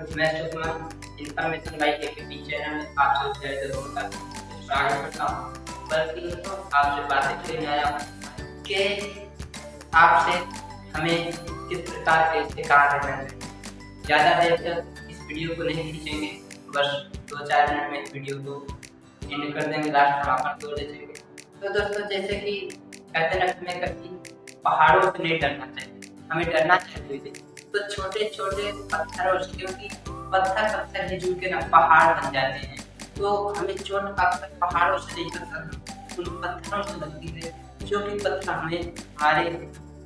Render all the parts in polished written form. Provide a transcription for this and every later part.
मैं Sushma information by के channel में आप सबसे जरूर स्वागत करता हूँ। बल्कि दोस्तों आपसे बातें करने आया हूँ कि आपसे हमें किस प्रकार के इससे काम करना है। ज़्यादा देर तक इस वीडियो को नहीं खींचेंगे, बस 2-4 मिनट में इस वीडियो को एंड कर देंगे, लास्ट समापन कर देंगे। तो दोस्तों जैसे कि कहते हैं हमें कभी पहाड़ों से नहीं डरना चाहिए, हमें डरना चाहिए तो छोटे छोटे पत्थरों से, क्योंकि पत्थर ही जुड़ के ना पहाड़ बन जाते हैं। तो हमें चोट अक्सर पहाड़ों से नहीं लगता, उन पत्थरों से लगती है, जो कि पत्थर हमें हमारे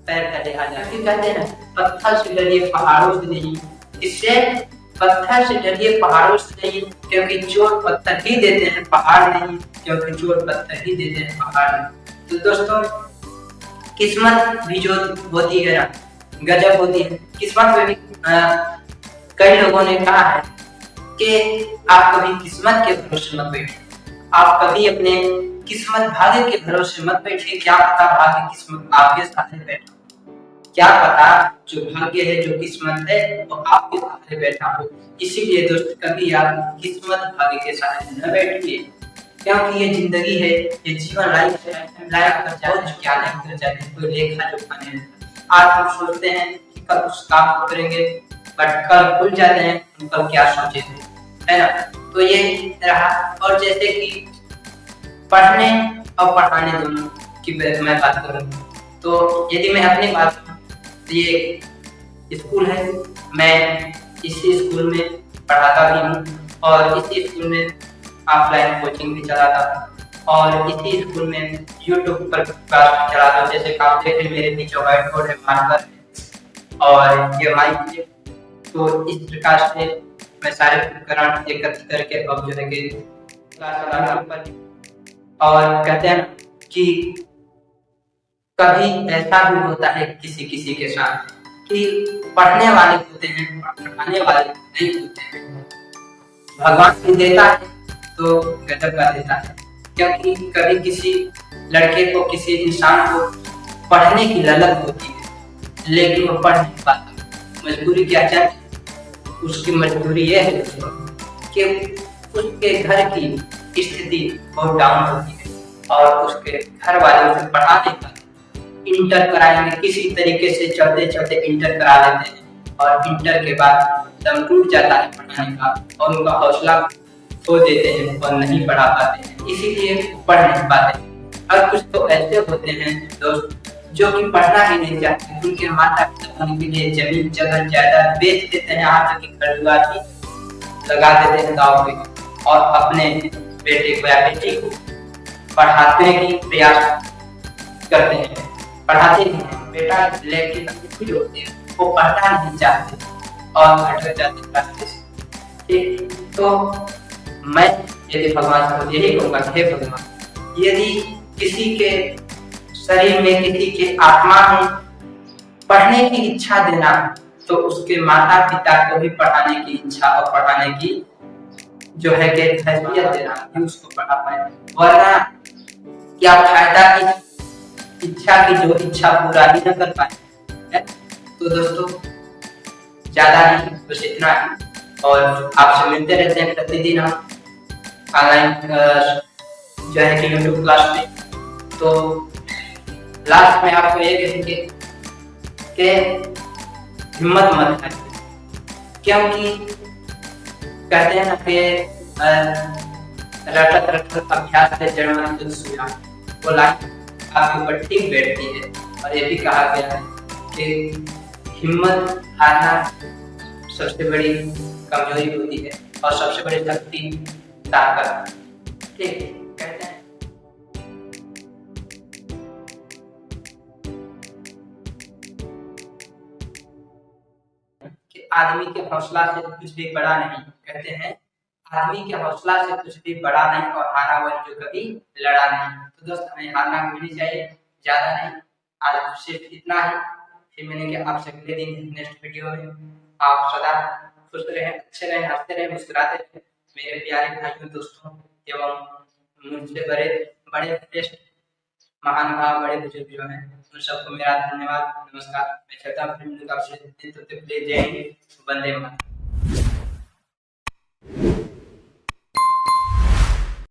पैर तले आ जाते हैं। कहते हैं ना पत्थर से डरिए पहाड़ों से नहीं, इससे पत्थर से डरिए पहाड़ों से नहीं, क्योंकि चोट पत्थर ही देते हैं पहाड़ नहीं, क्योंकि चोट पत्थर ही देते हैं पहाड़ नहीं। तो दोस्तों किस्मत भी जो होती है ना गजब होती है। किस्मत में भी कई लोगों ने कहा है कि आप कभी किस्मत के भरोसे मत बैठिए, आप कभी अपने किस्मत भाग्य के भरोसे मत बैठिए। क्या पता भाग्य किस्मत आपके साथ बैठा, क्या पता जो भाग्य है जो किस्मत है वो आपके साथ बैठा हो। इसीलिए दोस्त कभी आप किस्मत भाग्य के साथ न बैठिए, क्योंकि ये जिंदगी है, ये जीवन लाइफ है, लाइफ का बहुत क्या नहीं कर जाते, कोई लेखा जोखा नहीं। आज हम सोचते हैं कि कल उस काम को करेंगे, बट कल भूल जाते हैं हम कल क्या सोचे थे, है ना। तो ये रहा। और जैसे कि पढ़ने और पढ़ाने दोनों की मैं बात करूँ तो यदि मैं अपनी बात करूँ तो ये स्कूल है, मैं इसी स्कूल में पढ़ाता भी हूँ और इसी स्कूल में ऑफलाइन कोचिंग भी चलाता हूँ और इसी स्कूल में यूट्यूब पर क्लास चलाता हूँ। जैसे आप देख रहे मेरे पीछे व्हाइट बोर्ड है, मार्कर है और ये माइक है। तो इस प्रकार से मैं सारे उपकरण एकत्र करके अब जो है कि क्लास चलाता हूँ। और कहते हैं कि कभी ऐसा भी होता है किसी किसी के साथ कि पढ़ने वाले होते हैं, पढ़ाने वाले नहीं होते हैं। भगवान भी देता है तो गजब का देता है, क्योंकि कभी किसी लड़के को, किसी इंसान को पढ़ने की ललक होती है लेकिन वो पढ़ नहीं पाता। मजबूरी क्या चाहिए, उसकी मजबूरी यह है कि उसके घर की स्थिति बहुत डाउन होती है और उसके घर वाले उसे पढ़ा नहीं पाते। इंटर कराएंगे किसी तरीके से, चलते चलते इंटर करा लेते हैं और इंटर के बाद दम टूट जाता है पढ़ाने का और उनका हौसला खो देते हैं और नहीं पढ़ा पाते हैं, इसीलिए पढ़ नहीं पाते। और कुछ तो ऐसे होते हैं दोस्त जो कि पढ़ना ही नहीं चाहते, उनके माता पिता उनके लिए जमीन जगह जायदाद बेच देते हैं, यहाँ तक कि घर द्वार भी लगा देते हैं दाव पे और अपने बेटे को या बेटी को पढ़ाने की प्रयास करते हैं, पढ़ाते नहीं हैं। बेटा लेकिन होते हैं वो पढ़ना नहीं चाहते और भटक जाते रास्ते से। ठीक, तो मैं यदि भगवान को यही कहूँगा, हे भगवान यदि किसी के शरीर में, किसी के आत्मा में पढ़ने की इच्छा देना तो उसके माता पिता को भी पढ़ाने की इच्छा और पढ़ाने की जो है कि हैसियत देना कि उसको पढ़ा पाए, वरना क्या फायदा की इच्छा की जो इच्छा पूरा ही न कर पाए। तो दोस्तों ज्यादा नहीं, बस इतना ही और आपसे मिलते रहते हैं प्रतिदिन हम ऑनलाइन जो है कि यूट्यूब क्लास में। तो लास्ट में आपको ये कहेंगे कि हिम्मत मत हारिए, क्योंकि कहते हैं ना कि रटत रटत अभ्यास से जड़ मंजिल सूझा, वो लाइन आपके ऊपर ठीक बैठती है। और ये भी कहा गया है कि हिम्मत हारना सबसे बड़ी कमजोरी होती है और सबसे बड़ी शक्ति ताकत। ठीक कहते हैं कि आदमी के हौसला से कुछ भी बड़ा नहीं, कहते हैं आदमी के हौसला से कुछ भी बड़ा नहीं और हारा वही जो कभी लड़ा नहीं। तो दोस्त हमें हारना भी चाहिए, ज्यादा नहीं। आज सिर्फ इतना ही, फिर मिलेंगे आपसे अगले दिन नेक्स्ट वीडियो में। आप सदा खुश रहें, अच्छे रहें, हंसते रहें, मुस्कुराते रहें मेरे प्यारे भाइयों दोस्तों एवं मुझसे बड़े श्रेष्ठ महानुभाव बड़े बुजुर्ग जो हैं उन सबको मेरा धन्यवाद, नमस्कार। मैं चाहता हूँ जय हिंद, वंदे मातरम।